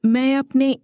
میں اپنے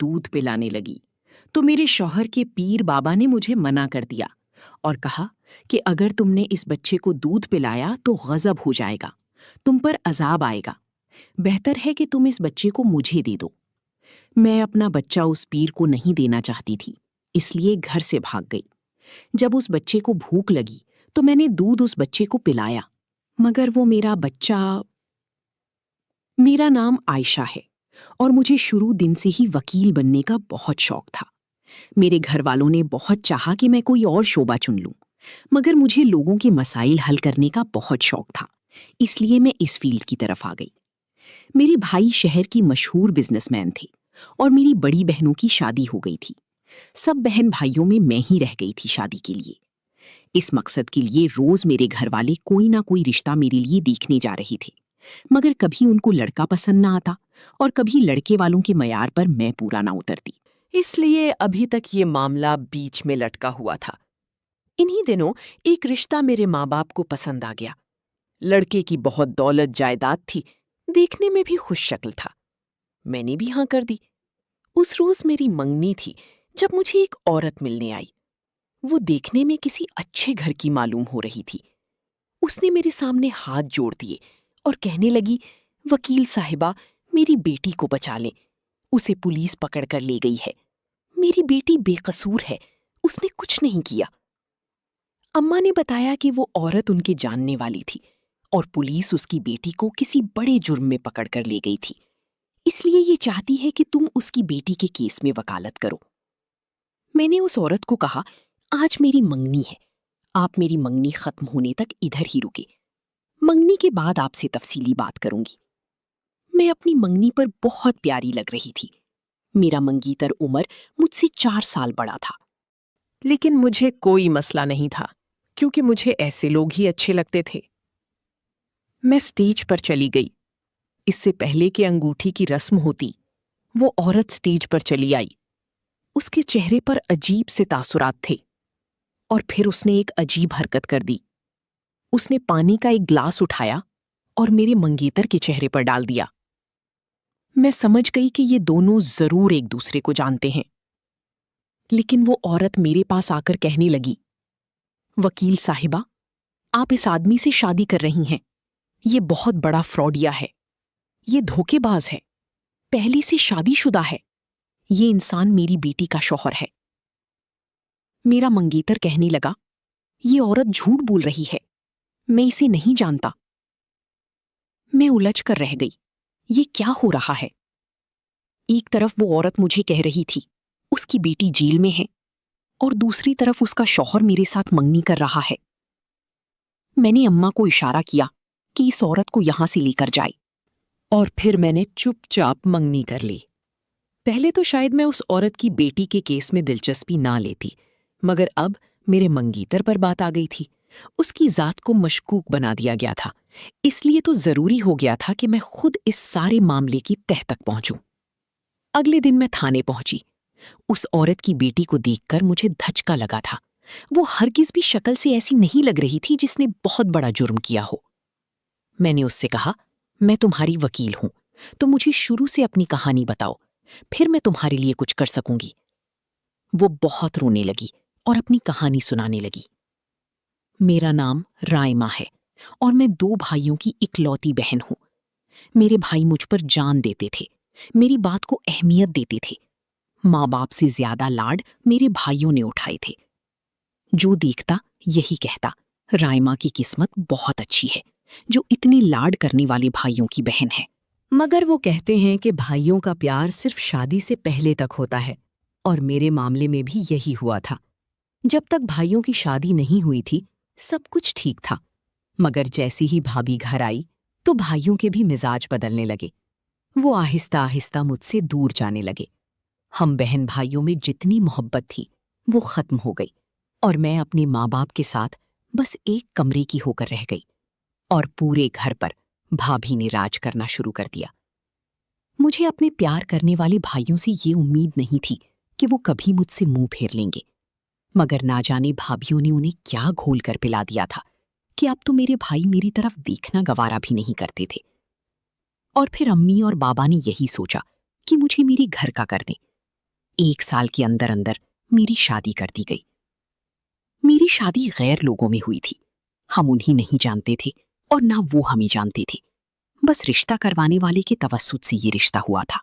دودھ پلانے لگی تو میرے شوہر کے پیر بابا نے مجھے منع کر دیا اور کہا کہ اگر تم نے اس بچے کو دودھ پلایا تو غضب ہو جائے گا، تم پر عذاب آئے گا، بہتر ہے کہ تم اس بچے کو مجھے دے دو۔ میں اپنا بچہ اس پیر کو نہیں دینا چاہتی تھی، اس لیے گھر سے بھاگ گئی۔ جب اس بچے کو بھوک لگی تو میں نے دودھ اس بچے کو پلایا، مگر وہ میرا بچہ... میرا نام عائشہ ہے اور مجھے شروع دن سے ہی وکیل بننے کا بہت شوق تھا۔ میرے گھر والوں نے بہت چاہا کہ میں کوئی اور شعبہ چن لوں، مگر مجھے لوگوں کے مسائل حل کرنے کا بہت شوق تھا، اس لیے میں اس فیلڈ کی طرف آ گئی۔ میرے بھائی شہر کی مشہور بزنس مین تھے اور میری بڑی بہنوں کی شادی ہو گئی تھی۔ سب بہن بھائیوں میں ہی رہ گئی تھی شادی کے لیے۔ اس مقصد کے لیے روز میرے گھر والے کوئی نہ کوئی رشتہ میرے لیے دیکھنے جا رہے تھے، مگر کبھی ان کو لڑکا پسند نہ آتا اور کبھی لڑکے والوں کے معیار پر میں پورا نہ اترتی۔ اس لیے ابھی تک یہ معاملہ بیچ میں لٹکا ہوا تھا۔ انہی دنوں ایک رشتہ میرے ماں باپ کو پسند آ گیا۔ لڑکے کی بہت دولت جائیداد تھی، دیکھنے میں بھی خوش شکل تھا۔ میں نے بھی ہاں کر دی۔ اس روز میری منگنی تھی جب مجھے ایک عورت ملنے آئی۔ وہ دیکھنے میں کسی اچھے گھر کی معلوم ہو رہی تھی۔ اس نے میرے سامنے ہاتھ جوڑ دیے اور کہنے لگی، وکیل صاحبہ، میری بیٹی کو بچا لیں، اسے پولیس پکڑ کر لے گئی ہے۔ میری بیٹی بے قصور ہے، اس نے کچھ نہیں کیا۔ اماں نے بتایا کہ وہ عورت ان کے جاننے والی تھی اور پولیس اس کی بیٹی کو کسی بڑے جرم میں پکڑ کر لے گئی تھی، اس لیے یہ چاہتی ہے کہ تم اس کی بیٹی کے کیس میں وکالت کرو۔ میں نے اس عورت کو کہا، آج میری منگنی ہے، آپ میری منگنی ختم ہونے تک ادھر ہی رکے، منگنی کے بعد آپ سے تفصیلی بات کروں گی۔ میں اپنی منگنی پر بہت پیاری لگ رہی تھی۔ میرا منگیتر عمر مجھ سے 4 سال بڑا تھا، لیکن مجھے کوئی مسئلہ نہیں تھا کیونکہ مجھے ایسے لوگ ہی اچھے لگتے تھے۔ میں سٹیج پر چلی گئی۔ اس سے پہلے کہ انگوٹھی کی رسم ہوتی، وہ عورت سٹیج پر چلی آئی۔ اس کے چہرے پر عجیب سے تاثرات تھے اور پھر اس نے ایک عجیب حرکت کر دی۔ اس نے پانی کا ایک گلاس اٹھایا اور میرے منگیتر کے چہرے پر ڈال دیا۔ میں سمجھ گئی کہ یہ دونوں ضرور ایک دوسرے کو جانتے ہیں، لیکن وہ عورت میرے پاس آ کر کہنے لگی، وکیل صاحبہ، آپ اس آدمی سے شادی کر رہی ہیں، یہ بہت بڑا فراڈیا ہے، یہ دھوکے باز ہے، پہلے سے شادی شدہ ہے، یہ انسان میری بیٹی کا شوہر ہے۔ میرا منگیتر کہنے لگا، یہ عورت جھوٹ بول رہی ہے، میں اسے نہیں جانتا۔ میں الجھ کر رہ گئی، یہ کیا ہو رہا ہے؟ ایک طرف وہ عورت مجھے کہہ رہی تھی اس کی بیٹی جیل میں ہے اور دوسری طرف اس کا شوہر میرے ساتھ منگنی کر رہا ہے۔ میں نے اماں کو اشارہ کیا کہ اس عورت کو یہاں سے لے کر جائے، اور پھر میں نے چپ چاپ منگنی کر لی۔ پہلے تو شاید میں اس عورت کی بیٹی کے کیس میں دلچسپی نہ لیتی، مگر اب میرے منگیتر پر بات آ گئی تھی، اس کی ذات کو مشکوک بنا دیا گیا تھا، اس لیے تو ضروری ہو گیا تھا کہ میں خود اس سارے معاملے کی تہہ تک پہنچوں۔ اگلے دن میں تھانے پہنچی۔ اس عورت کی بیٹی کو دیکھ کر مجھے دھچکا لگا تھا۔ وہ ہرگز بھی شکل سے ایسی نہیں لگ رہی تھی جس نے بہت بڑا جرم کیا ہو۔ میں نے اس سے کہا، میں تمہاری وکیل ہوں، تو مجھے شروع سے اپنی کہانی بتاؤ، پھر میں تمہارے لیے کچھ کر سکوں گی۔ وہ بہت رونے لگی اور اپنی کہانی سنانے لگی۔ میرا نام رائمہ ہے اور میں 2 بھائیوں کی اکلوتی بہن ہوں۔ میرے بھائی مجھ پر جان دیتے تھے، میری بات کو اہمیت دیتے تھے۔ ماں باپ سے زیادہ لاڈ میرے بھائیوں نے اٹھائے تھے۔ جو دیکھتا یہی کہتا، رائمہ کی قسمت بہت اچھی ہے جو اتنے لاڈ کرنے والے بھائیوں کی بہن ہے۔ مگر وہ کہتے ہیں کہ بھائیوں کا پیار صرف شادی سے پہلے تک ہوتا ہے، اور میرے معاملے میں بھی یہی ہوا تھا۔ جب تک بھائیوں کی شادی نہیں ہوئی تھی سب کچھ ٹھیک تھا، مگر جیسی ہی بھابھی گھر آئی تو بھائیوں کے بھی مزاج بدلنے لگے۔ وہ آہستہ آہستہ مجھ سے دور جانے لگے۔ ہم بہن بھائیوں میں جتنی محبت تھی وہ ختم ہو گئی، اور میں اپنے ماں باپ کے ساتھ بس ایک کمرے کی ہو کر رہ گئی، اور پورے گھر پر بھابھی نے راج کرنا شروع کر دیا۔ مجھے اپنے پیار کرنے والے بھائیوں سے یہ امید نہیں تھی کہ وہ کبھی مجھ سے منہ پھیر لیں گے، مگر نہ جانے بھابھیوں نے انہیں کیا گھول کر پلا دیا تھا کہ اب تو میرے بھائی میری طرف دیکھنا گوارا بھی نہیں کرتے تھے۔ اور پھر امی اور بابا نے یہی سوچا کہ مجھے میرے گھر کا کر دیں۔ 1 سال کے اندر اندر میری شادی کر دی گئی۔ میری شادی غیر لوگوں میں ہوئی تھی، ہم انہیں نہیں جانتے تھے اور نہ وہ ہمیں جانتے تھے، بس رشتہ کروانے والے کے توسط سے یہ رشتہ ہوا تھا۔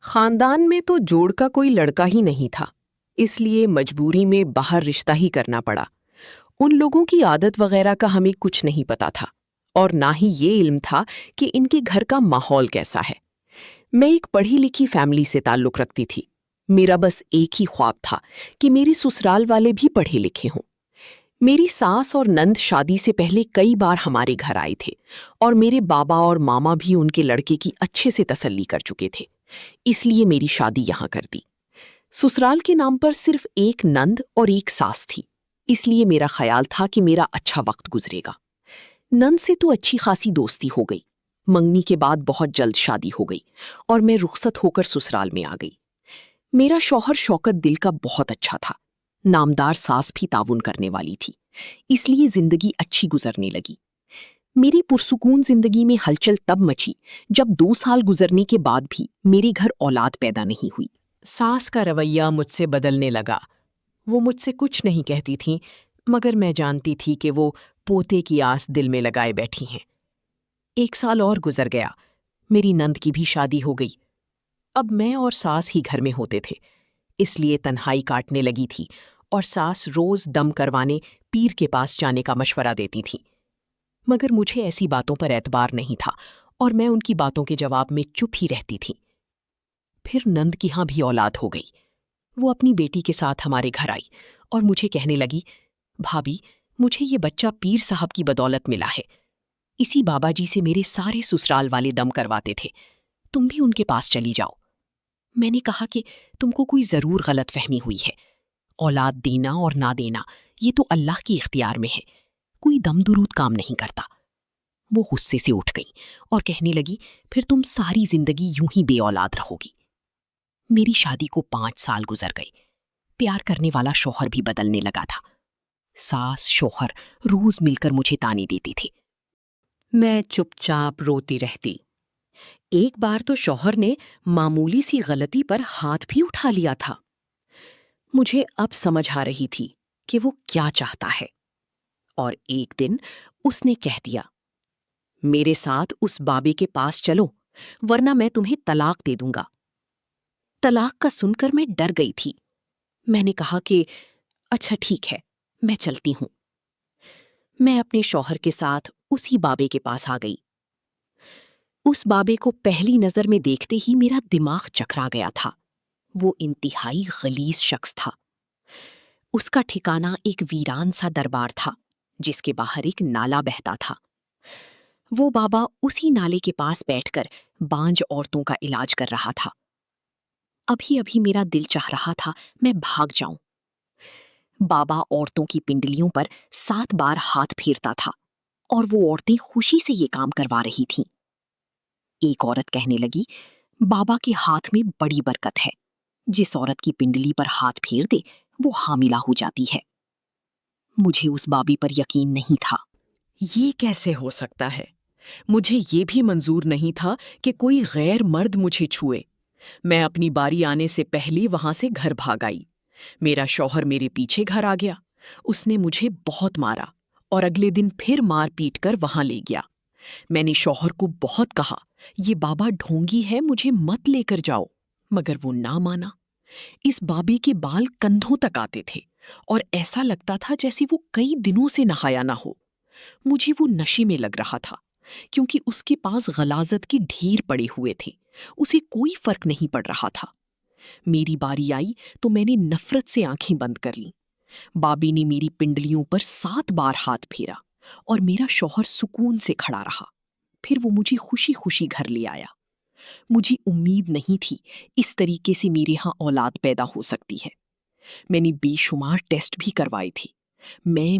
خاندان میں تو جوڑ کا کوئی لڑکا ہی نہیں تھا، اس لیے مجبوری میں باہر رشتہ ہی کرنا پڑا۔ ان لوگوں کی عادت وغیرہ کا ہمیں کچھ نہیں پتا تھا اور نہ ہی یہ علم تھا کہ ان کے گھر کا ماحول کیسا ہے۔ میں ایک پڑھی لکھی فیملی سے تعلق رکھتی تھی۔ میرا بس ایک ہی خواب تھا کہ میرے سسرال والے بھی پڑھے لکھے ہوں۔ میری ساس اور نند شادی سے پہلے کئی بار ہمارے گھر آئے تھے اور میرے بابا اور ماما بھی ان کے لڑکے کی اچھے سے تسلی کر چکے تھے، اس لیے میری شادی یہاں کر دی۔ سسرال کے نام پر صرف ایک نند اور ایک ساس تھی، اس لیے میرا خیال تھا کہ میرا اچھا وقت گزرے گا۔ نند سے تو اچھی خاصی دوستی ہو گئی، منگنی کے بعد بہت جلد شادی ہو گئی اور میں رخصت ہو کر سسرال میں آ گئی۔ میرا شوہر شوکت دل کا بہت اچھا تھا، نامدار ساس بھی تعاون کرنے والی تھی، اس لیے زندگی اچھی گزرنے لگی۔ میری پرسکون زندگی میں ہلچل تب مچی جب 2 سال گزرنے کے بعد بھی میرے گھر اولاد پیدا نہیں ہوئی۔ ساس کا رویہ مجھ سے بدلنے لگا۔ وہ مجھ سے کچھ نہیں کہتی تھیں، مگر میں جانتی تھی کہ وہ پوتے کی آس دل میں لگائے بیٹھی ہیں۔ 1 سال اور گزر گیا، میری نند کی بھی شادی ہو گئی۔ اب میں اور ساس ہی گھر میں ہوتے تھے، اس لیے تنہائی کاٹنے لگی تھی اور ساس روز دم کروانے پیر کے پاس جانے کا مشورہ دیتی تھیں، مگر مجھے ایسی باتوں پر اعتبار نہیں تھا اور میں ان کی باتوں کے جواب میں چپ ہی رہتی تھی۔ پھر نند کی ہاں بھی اولاد ہو گئی۔ وہ اپنی بیٹی کے ساتھ ہمارے گھر آئی اور مجھے کہنے لگی، بھابی مجھے یہ بچہ پیر صاحب کی بدولت ملا ہے، اسی بابا جی سے میرے سارے سسرال والے دم کرواتے تھے، تم بھی ان کے پاس چلی جاؤ۔ میں نے کہا کہ تم کو کوئی ضرور غلط فہمی ہوئی ہے، اولاد دینا اور نہ دینا یہ تو اللہ کی اختیار میں ہے، کوئی دم درود کام نہیں کرتا۔ وہ غصے سے اٹھ گئی اور کہنے لگی، پھر تم ساری زندگی یوں ہی بے اولاد رہو گی۔ میری شادی کو 5 سال گزر گئے، پیار کرنے والا شوہر بھی بدلنے لگا تھا۔ ساس شوہر روز مل کر مجھے تانے دیتے تھے، میں چپ چاپ روتی رہتی۔ ایک بار تو شوہر نے معمولی سی غلطی پر ہاتھ بھی اٹھا لیا تھا۔ مجھے اب سمجھ آ رہی تھی کہ وہ کیا چاہتا ہے، اور ایک دن اس نے کہہ دیا، میرے ساتھ اس بابے کے پاس چلو ورنہ میں تمہیں طلاق دے دوں گا۔ طلاق کا سن کر میں ڈر گئی تھی۔ میں نے کہا کہ اچھا ٹھیک ہے، میں چلتی ہوں۔ میں اپنے شوہر کے ساتھ اسی بابے کے پاس آ گئی۔ اس بابے کو پہلی نظر میں دیکھتے ہی میرا دماغ چکرا گیا تھا۔ وہ انتہائی غلیظ شخص تھا۔ اس کا ٹھکانہ ایک ویران سا دربار تھا جس کے باہر ایک نالا بہتا تھا۔ وہ بابا اسی نالے کے پاس بیٹھ کر بانجھ عورتوں کا علاج کر رہا تھا۔ ابھی ابھی میرا دل چاہ رہا تھا میں بھاگ جاؤں۔ بابا عورتوں کی پنڈلیوں پر 7 بار ہاتھ پھیرتا تھا اور وہ عورتیں خوشی سے یہ کام کروا رہی تھیں۔ ایک عورت کہنے لگی، بابا کے ہاتھ میں بڑی برکت ہے، جس عورت کی پنڈلی پر ہاتھ پھیر دے وہ حاملہ ہو جاتی ہے۔ مجھے اس بابی پر یقین نہیں تھا۔ یہ کیسے ہو سکتا ہے؟ مجھے یہ بھی منظور نہیں تھا کہ کوئی غیر مرد مجھے چھوئے۔ میں اپنی باری آنے سے پہلے وہاں سے گھر بھاگ آئی۔ میرا شوہر میرے پیچھے گھر آ گیا۔ اس نے مجھے بہت مارا اور اگلے دن پھر مار پیٹ کر وہاں لے گیا۔ میں نے شوہر کو بہت کہا، یہ بابا ڈھونگی ہے، مجھے مت لے کر جاؤ، مگر وہ نہ مانا۔ اس بابے کے بال کندھوں تک آتے تھے اور ایسا لگتا تھا جیسے وہ کئی دنوں سے نہایا نہ ہو۔ مجھے وہ نشے میں لگ رہا تھا کیونکہ اس کے پاس غلاظت کے ڈھیر پڑے ہوئے تھے، اسے کوئی فرق نہیں پڑ رہا تھا۔ میری باری آئی تو میں نے نفرت سے آنکھیں بند کر لیں۔ بابی نے میری پنڈلیوں پر 7 بار ہاتھ پھیرا اور میرا شوہر سکون سے کھڑا رہا۔ پھر وہ مجھے خوشی خوشی گھر لے آیا۔ مجھے امید نہیں تھی اس طریقے سے میرے ہاں اولاد پیدا ہو سکتی ہے۔ میں نے بے شمار ٹیسٹ بھی کروائے تھے۔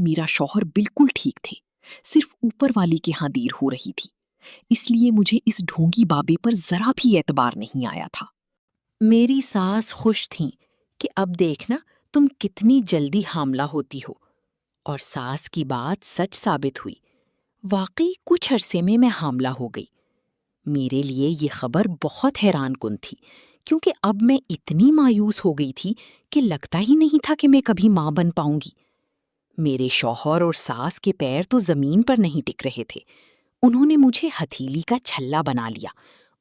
میرا شوہر بالکل ٹھیک تھے، صرف اوپر والی کے ہاں دیر ہو رہی تھی، اس لیے مجھے اس ڈھونگی بابے پر ذرا بھی اعتبار نہیں آیا تھا۔ میری ساس خوش تھیں کہ اب دیکھنا تم کتنی جلدی حاملہ ہوتی ہو، اور ساس کی بات سچ ثابت ہوئی۔ واقعی کچھ عرصے میں حاملہ ہو گئی۔ میرے لیے یہ خبر بہت حیران کن تھی، کیونکہ اب میں اتنی مایوس ہو گئی تھی کہ لگتا ہی نہیں تھا کہ میں کبھی ماں بن پاؤں گی۔ میرے شوہر اور ساس کے پیر تو زمین پر نہیں ٹک رہے تھے۔ انہوں نے مجھے ہتھیلی کا چھلا بنا لیا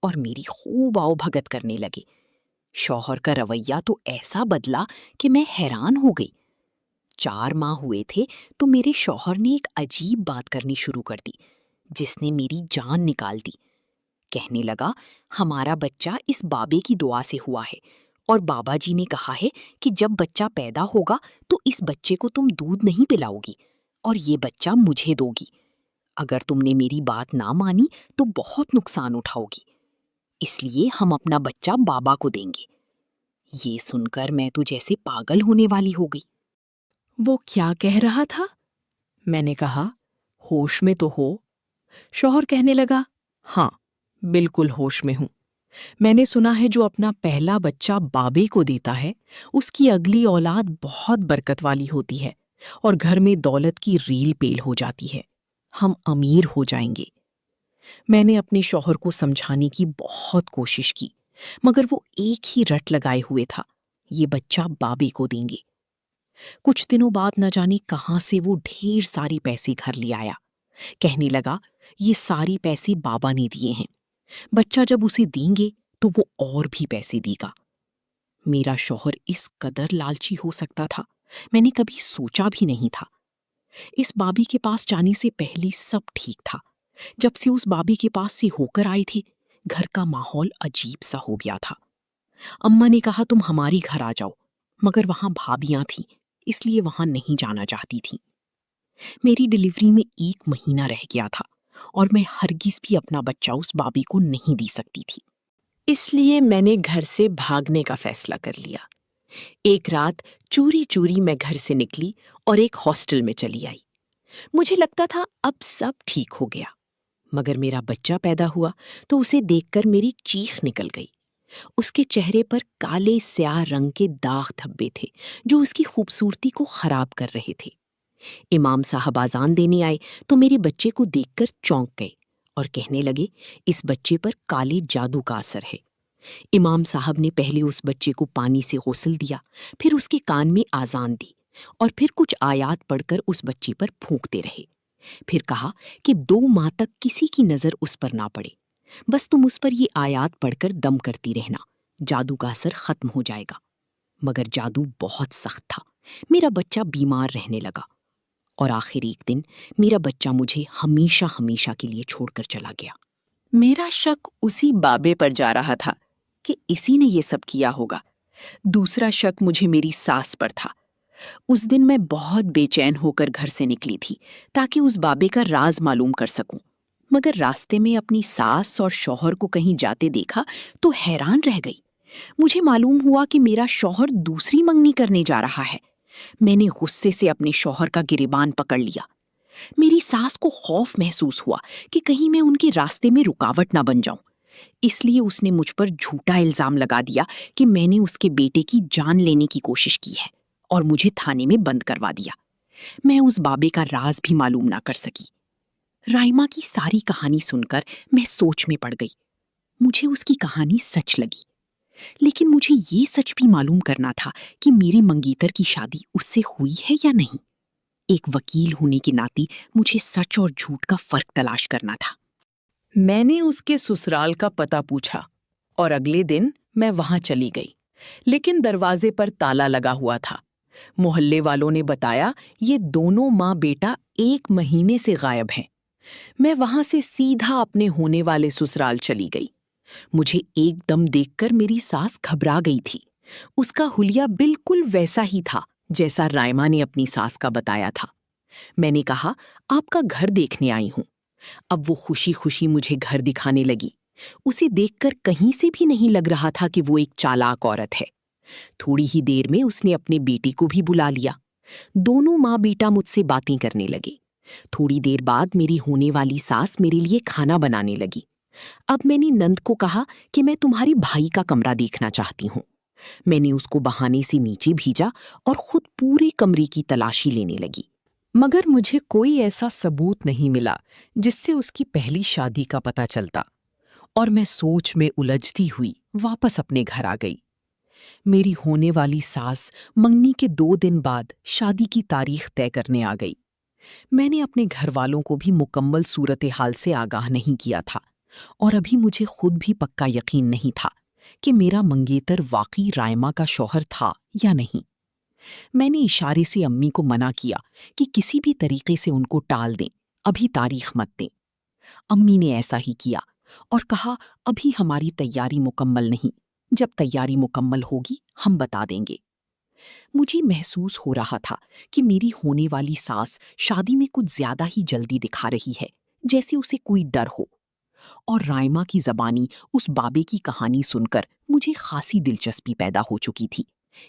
اور میری خوب آؤ بھگت کرنے لگے۔ شوہر کا رویہ تو ایسا بدلا کہ میں حیران ہو گئی۔ 4 ماہ ہوئے تھے تو میرے شوہر نے ایک عجیب بات کرنی شروع کر دی جس نے میری جان نکال دی۔ کہنے لگا، ہمارا بچہ اس بابے کی دعا سے ہوا ہے، اور بابا جی نے کہا ہے کہ جب بچہ پیدا ہوگا تو اس بچے کو تم دودھ نہیں پلاؤ گی اور یہ بچہ مجھے دو گی۔ اگر تم نے میری بات نہ مانی تو بہت نقصان اٹھاؤ گی، اس لیے ہم اپنا بچہ بابا کو دیں گے۔ یہ سن کر میں تو جیسے پاگل ہونے والی ہو گئی۔ وہ کیا کہہ رہا تھا؟ میں نے کہا، ہوش میں تو ہو؟ شوہر کہنے لگا، ہاں بالکل ہوش میں ہوں۔ میں نے سنا ہے جو اپنا پہلا بچہ بابے کو دیتا ہے اس کی اگلی اولاد بہت برکت والی ہوتی ہے اور گھر میں دولت کی ریل پیل ہو جاتی ہے، ہم امیر ہو جائیں گے۔ میں نے اپنے شوہر کو سمجھانے کی بہت کوشش کی، مگر وہ ایک ہی رٹ لگائے ہوئے تھا، یہ بچہ بابے کو دیں گے۔ کچھ دنوں بعد نہ جانے کہاں سے وہ ڈھیر ساری پیسے گھر لے آیا۔ کہنے لگا، یہ ساری پیسے بابا نے دیے ہیں، بچہ جب اسے دیں گے تو وہ اور بھی پیسے دے گا۔ میرا شوہر اس قدر لالچی ہو سکتا تھا، میں نے کبھی سوچا بھی نہیں تھا۔ اس بابی کے پاس جانے سے پہلے سب ٹھیک تھا۔ جب سے اس بابی کے پاس سے ہو کر آئی تھی، گھر کا ماحول عجیب سا ہو گیا تھا۔ اماں نے کہا تم ہماری گھر آ جاؤ، مگر وہاں بھابیاں تھیں، اس لیے وہاں نہیں جانا چاہتی تھی۔ میری ڈیلیوری میں 1 مہینہ رہ گیا تھا اور میں ہرگز بھی اپنا بچہ اس بابی کو نہیں دی سکتی تھی۔ اس لیے میں نے گھر سے بھاگنے کا فیصلہ کر لیا۔ ایک رات چوری چوری میں گھر سے نکلی اور ایک ہاسٹل میں چلی آئی۔ مجھے لگتا تھا اب سب ٹھیک ہو گیا، مگر میرا بچہ پیدا ہوا تو اسے دیکھ کر میری چیخ نکل گئی۔ اس کے چہرے پر کالے سیاہ رنگ کے داغ دھبے تھے جو اس کی خوبصورتی کو خراب کر رہے تھے۔ امام صاحب اذان دینے آئے تو میرے بچے کو دیکھ کر چونک گئے اور کہنے لگے، اس بچے پر کالے جادو کا اثر ہے۔ امام صاحب نے پہلے اس بچے کو پانی سے غسل دیا، پھر اس کے کان میں آذان دی اور پھر کچھ آیات پڑھ کر اس بچے پر پھونکتے رہے۔ پھر کہا کہ 2 ماہ تک کسی کی نظر اس پر نہ پڑے، بس تم اس پر یہ آیات پڑھ کر دم کرتی رہنا، جادو کا اثر ختم ہو جائے گا۔ مگر جادو بہت سخت تھا، میرا بچہ بیمار رہنے لگا اور آخر ایک دن میرا بچہ مجھے ہمیشہ ہمیشہ کے لیے چھوڑ کر چلا گیا۔ میرا شک اسی بابے پر جا رہا تھا کہ اسی نے یہ سب کیا ہوگا۔ دوسرا شک مجھے میری ساس پر تھا۔ اس دن میں بہت بے چین ہو کر گھر سے نکلی تھی تاکہ اس بابے کا راز معلوم کر سکوں، مگر راستے میں اپنی ساس اور شوہر کو کہیں جاتے دیکھا تو حیران رہ گئی۔ مجھے معلوم ہوا کہ میرا شوہر دوسری منگنی کرنے جا رہا ہے۔ میں نے غصے سے اپنے شوہر کا گریبان پکڑ لیا۔ میری ساس کو خوف محسوس ہوا کہ کہیں میں ان کے راستے میں رکاوٹ نہ بن جاؤں، اس لیے اس نے مجھ پر جھوٹا الزام لگا دیا کہ میں نے اس کے بیٹے کی جان لینے کی کوشش کی ہے اور مجھے تھانے میں بند کروا دیا۔ میں اس بابے کا راز بھی معلوم نہ کر سکی۔ رائما کی ساری کہانی سن کر میں سوچ میں پڑ گئی۔ مجھے اس کی کہانی سچ لگی، لیکن مجھے یہ سچ بھی معلوم کرنا تھا کہ میرے منگیتر کی شادی اس سے ہوئی ہے یا نہیں۔ ایک وکیل ہونے کے ناطے مجھے سچ اور جھوٹ کا فرق تلاش کرنا تھا۔ میں نے اس کے سسرال کا پتہ پوچھا اور اگلے دن میں وہاں چلی گئی، لیکن دروازے پر تالا لگا ہوا تھا۔ محلے والوں نے بتایا یہ دونوں ماں بیٹا 1 مہینے سے غائب ہیں۔ میں وہاں سے سیدھا اپنے ہونے والے سسرال چلی گئی۔ مجھے ایک دم دیکھ کر میری ساس گھبرا گئی تھی۔ اس کا حلیہ بالکل ویسا ہی تھا جیسا رائما نے اپنی ساس کا بتایا تھا۔ میں نے کہا، آپ کا گھر دیکھنے آئی ہوں۔ اب وہ خوشی خوشی مجھے گھر دکھانے لگی۔ اسے دیکھ کر کہیں سے بھی نہیں لگ رہا تھا کہ وہ ایک چالاک عورت ہے۔ تھوڑی ہی دیر میں اس نے اپنے بیٹے کو بھی بلا لیا۔ دونوں ماں بیٹا مجھ سے باتیں کرنے لگے۔ تھوڑی دیر بعد میری ہونے والی ساس میرے لیے کھانا بنانے لگی۔ اب میں نے نند کو کہا کہ میں تمہاری بھائی کا کمرہ دیکھنا چاہتی ہوں۔ میں نے اس کو بہانے سے نیچے بھیجا اور خود پورے کمرے کی تلاشی لینے لگی، مگر مجھے کوئی ایسا ثبوت نہیں ملا جس سے اس کی پہلی شادی کا پتہ چلتا۔ اور میں سوچ میں الجھتی ہوئی واپس اپنے گھر آ گئی۔ میری ہونے والی ساس منگنی کے 2 دن بعد شادی کی تاریخ طے کرنے آ گئی۔ میں نے اپنے گھر والوں کو بھی مکمل صورتحال سے آگاہ نہیں کیا تھا، اور ابھی مجھے خود بھی پکا یقین نہیں تھا کہ میرا منگیتر واقعی رائما کا شوہر تھا یا نہیں۔ میں نے اشارے سے امی کو منع کیا کہ کسی بھی طریقے سے ان کو ٹال دیں، ابھی تاریخ مت دیں۔ امی نے ایسا ہی کیا اور کہا ابھی ہماری تیاری مکمل نہیں، جب تیاری مکمل ہوگی ہم بتا دیں گے۔ مجھے محسوس ہو رہا تھا کہ میری ہونے والی ساس شادی میں کچھ زیادہ ہی جلدی دکھا رہی ہے، جیسے اسے کوئی ڈر ہو۔ اور رائما کی زبانی اس بابے کی کہانی سن کر مجھے خاصی دلچسپی پیدا ہو چکی تھی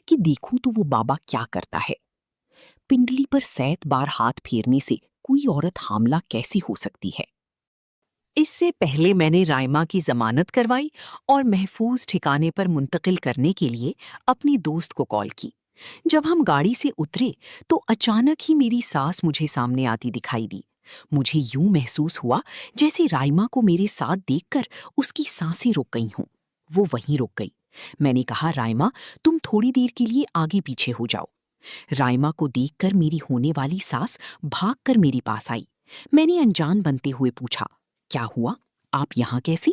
کہ دیکھوں تو وہ بابا کیا کرتا ہے۔ پنڈلی پر 7 بار ہاتھ پھیرنے سے کوئی عورت حاملہ کیسی ہو سکتی ہے؟ اس سے پہلے میں نے رائما کی ضمانت کروائی اور محفوظ ٹھکانے پر منتقل کرنے کے لیے اپنی دوست کو کال کی۔ جب ہم گاڑی سے اترے تو اچانک ہی میری ساس مجھے سامنے آتی دکھائی دی۔ مجھے یوں محسوس ہوا جیسے رائما کو میرے ساتھ دیکھ کر اس کی سانسیں رک گئی ہوں۔ وہ وہیں رک گئی۔ میں نے کہا رائما تم تھوڑی دیر کے لیے آگے پیچھے ہو جاؤ۔ رائما کو دیکھ کر میری ہونے والی ساس بھاگ کر میری پاس آئی۔ میں نے انجان بنتے ہوئے پوچھا کیا ہوا؟ آپ یہاں کیسی؟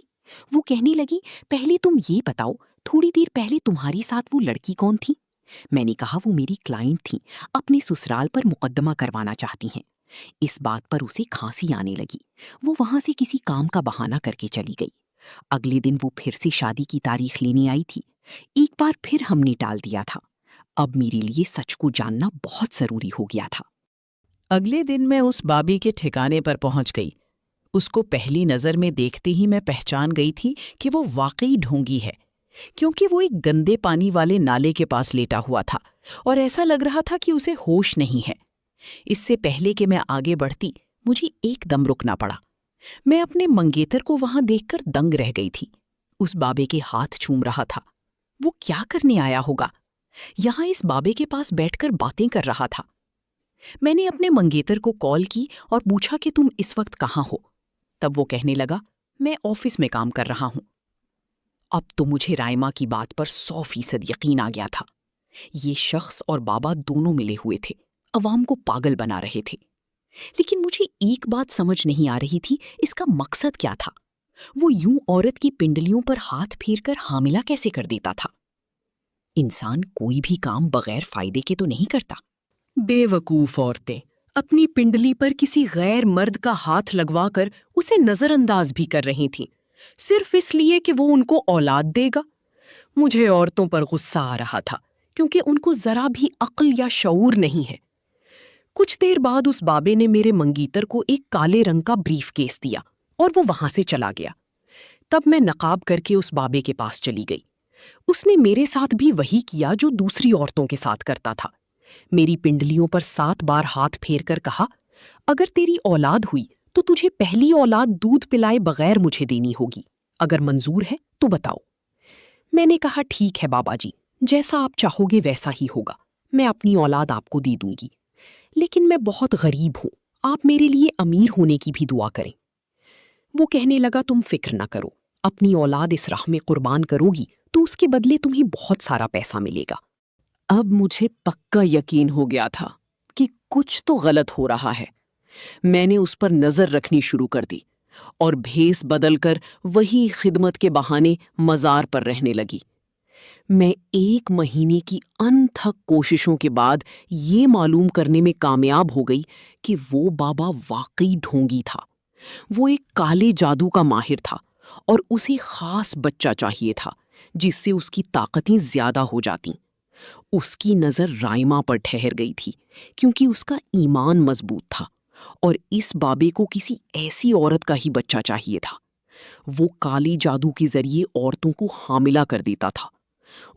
وہ کہنے لگی پہلے تم یہ بتاؤ تھوڑی دیر پہلے تمہاری ساتھ وہ لڑکی کون تھی؟ میں نے کہا وہ میری کلائنٹ تھی، اپنے سسرال پر مقدمہ کروانا چاہتی ہیں۔ اس بات پر اسے کھانسی آنے لگی۔ وہ وہاں سے کسی کام کا بہانہ کر کے چلی گئی۔ اگلے دن وہ پھر سے شادی کی تاریخ لینے آئی تھی۔ ایک بار پھر ہم نے ٹال دیا تھا۔ اب میرے لیے سچ کو جاننا بہت ضروری ہو گیا تھا۔ اگلے دن میں اس بابی کے ٹھکانے پر پہنچ گئی۔ اس کو پہلی نظر میں دیکھتے ہی میں پہچان گئی تھی کہ وہ واقعی ڈھونگی ہے، کیونکہ وہ ایک گندے پانی والے نالے کے پاس لیٹا ہوا تھا اور ایسا لگ رہا تھا کہ اسے ہوش نہیں ہے۔ اس سے پہلے کہ میں آگے بڑھتی مجھے ایک دم رکنا پڑا۔ میں اپنے منگیتر کو وہاں دیکھ کر دنگ رہ گئی تھی۔ اس بابے کے ہاتھ چوم رہا تھا۔ وہ کیا کرنے آیا ہوگا؟ یہاں اس بابے کے پاس بیٹھ کر باتیں کر رہا تھا۔ میں نے اپنے منگیتر کو کال کی اور پوچھا کہ تم اس وقت کہاں ہو؟ تب وہ کہنے لگا میں آفس میں کام کر رہا ہوں۔ اب تو مجھے رائما کی بات پر 100% یقین آ گیا تھا۔ یہ شخص اور بابا دونوں ملے ہوئے تھے، عوام کو پاگل بنا رہے تھے۔ لیکن مجھے ایک بات سمجھ نہیں آ رہی تھی، اس کا مقصد کیا تھا؟ وہ یوں عورت کی پنڈلیوں پر ہاتھ پھیر کر حاملہ کیسے کر دیتا تھا؟ انسان کوئی بھی کام بغیر فائدے کے تو نہیں کرتا۔ بے وقوف عورتیں اپنی پنڈلی پر کسی غیر مرد کا ہاتھ لگوا کر اسے نظر انداز بھی کر رہی تھیں، صرف اس لیے کہ وہ ان کو اولاد دے گا۔ مجھے عورتوں پر غصہ آ رہا تھا کیونکہ ان کو ذرا بھی عقل یا شعور نہیں ہے۔ کچھ دیر بعد اس بابے نے میرے منگیتر کو ایک کالے رنگ کا بریف کیس دیا اور وہ وہاں سے چلا گیا۔ تب میں نقاب کر کے اس بابے کے پاس چلی گئی۔ اس نے میرے ساتھ بھی وہی کیا جو دوسری عورتوں کے ساتھ کرتا تھا۔ میری پنڈلیوں پر 7 بار ہاتھ پھیر کر کہا اگر تیری اولاد ہوئی تو تجھے پہلی اولاد دودھ پلائے بغیر مجھے دینی ہوگی، اگر منظور ہے تو بتاؤ۔ میں نے کہا ٹھیک ہے بابا جی، جیسا آپ چاہو گے ویسا ہی ہوگا، میں اپنی اولاد آپ کو دے دوں گی، لیکن میں بہت غریب ہوں، آپ میرے لیے امیر ہونے کی بھی دعا کریں۔ وہ کہنے لگا تم فکر نہ کرو، اپنی اولاد اس راہ میں قربان کرو گی تو اس کے بدلے تمہیں بہت سارا پیسہ ملے گا۔ اب مجھے پکا یقین ہو گیا تھا کہ کچھ تو غلط ہو رہا ہے۔ میں نے اس پر نظر رکھنی شروع کر دی اور بھیس بدل کر وہی خدمت کے بہانے مزار پر رہنے لگی۔ میں 1 مہینے کی انتھک کوششوں کے بعد یہ معلوم کرنے میں کامیاب ہو گئی کہ وہ بابا واقعی ڈھونگی تھا۔ وہ ایک کالے جادو کا ماہر تھا اور اسے خاص بچہ چاہیے تھا جس سے اس کی طاقتیں زیادہ ہو جاتیں۔ اس کی نظر رائما پر ٹھہر گئی تھی کیونکہ اس کا ایمان مضبوط تھا اور اس بابے کو کسی ایسی عورت کا ہی بچہ چاہیے تھا۔ وہ کالی جادو کے ذریعے عورتوں کو حاملہ کر دیتا تھا۔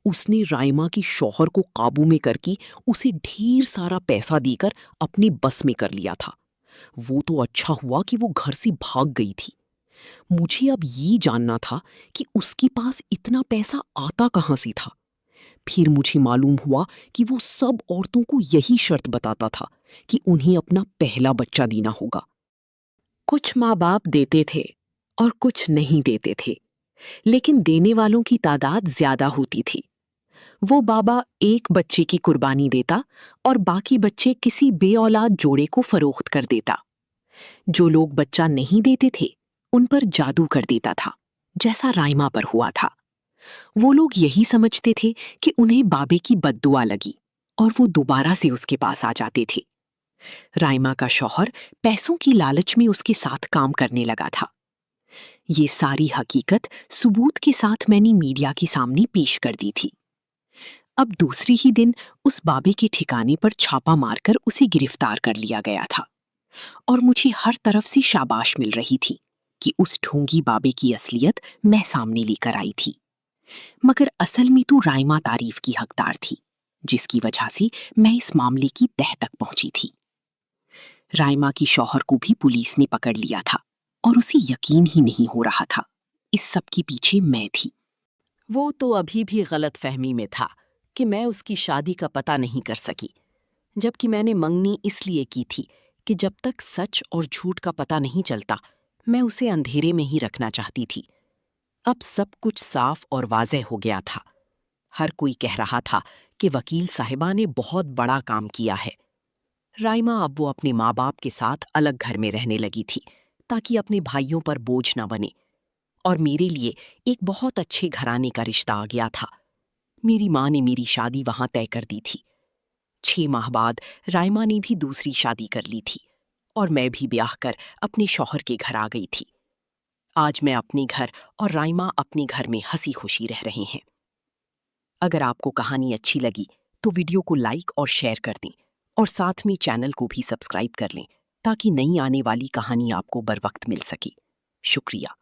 اس نے رائما کی شوہر کو قابو میں کر کے اسے ڈھیر سارا پیسہ دے کر اپنی بس میں کر لیا تھا۔ وہ تو اچھا ہوا کہ وہ گھر سے بھاگ گئی تھی۔ مجھے اب یہ جاننا تھا کہ اس کے پاس اتنا پیسہ آتا کہاں سے تھا۔ پھر مجھے معلوم ہوا کہ وہ سب عورتوں کو یہی شرط بتاتا تھا کہ انہیں اپنا پہلا بچہ دینا ہوگا۔ کچھ ماں باپ دیتے تھے اور کچھ نہیں دیتے تھے، لیکن دینے والوں کی تعداد زیادہ ہوتی تھی۔ وہ بابا ایک بچے کی قربانی دیتا اور باقی بچے کسی بے اولاد جوڑے کو فروخت کر دیتا۔ جو لوگ بچہ نہیں دیتے تھے ان پر جادو کر دیتا تھا، جیسا رائما پر ہوا تھا۔ وہ لوگ یہی سمجھتے تھے کہ انہیں بابے کی بد دعا لگی اور وہ دوبارہ سے اس کے پاس آ جاتے تھے۔ رائما کا شوہر پیسوں کی لالچ میں اس کے ساتھ کام کرنے لگا تھا۔ یہ ساری حقیقت ثبوت کے ساتھ میں نے میڈیا کے سامنے پیش کر دی تھی۔ اب دوسری ہی دن اس بابے کے ٹھکانے پر چھاپا مار کر اسے گرفتار کر لیا گیا تھا، اور مجھے ہر طرف سے شاباش مل رہی تھی کہ اس ڈھونگی بابے کی اصلیت میں سامنے لے کر آئی تھی۔ مگر اصل میں تو رائما تعریف کی حقدار تھی، جس کی وجہ سے میں اس معاملے کی تہہ تک پہنچی تھی۔ رائما کی شوہر کو بھی پولیس نے پکڑ لیا تھا، اور اسے یقین ہی نہیں ہو رہا تھا اس سب کے پیچھے میں تھی۔ وہ تو ابھی بھی غلط فہمی میں تھا کہ میں اس کی شادی کا پتہ نہیں کر سکی، جبکہ میں نے منگنی اس لیے کی تھی کہ جب تک سچ اور جھوٹ کا پتہ نہیں چلتا میں اسے اندھیرے میں ہی رکھنا چاہتی تھی۔ اب سب کچھ صاف اور واضح ہو گیا تھا۔ ہر کوئی کہہ رہا تھا کہ وکیل صاحبہ نے بہت بڑا کام کیا ہے۔ رائما اب وہ اپنے ماں باپ کے ساتھ الگ گھر میں رہنے لگی تھی تاکہ اپنے بھائیوں پر بوجھ نہ بنے، اور میرے لیے ایک بہت اچھے گھرانے کا رشتہ آ گیا تھا۔ میری ماں نے میری شادی وہاں طے کر دی تھی۔ 6 ماہ بعد رائما نے بھی دوسری شادی کر لی تھی، اور میں بھی بیاہ کر اپنے شوہر کے گھر آ گئی تھی۔ آج میں اپنے گھر اور رائما اپنے گھر میں ہنسی خوشی رہ رہے ہیں۔ اگر آپ کو کہانی اچھی لگی تو ویڈیو کو لائک اور شیئر کر دیں، اور ساتھ میں چینل کو بھی سبسکرائب کر لیں تاکہ نئی آنے والی کہانی آپ کو بروقت مل سکے۔ شکریہ۔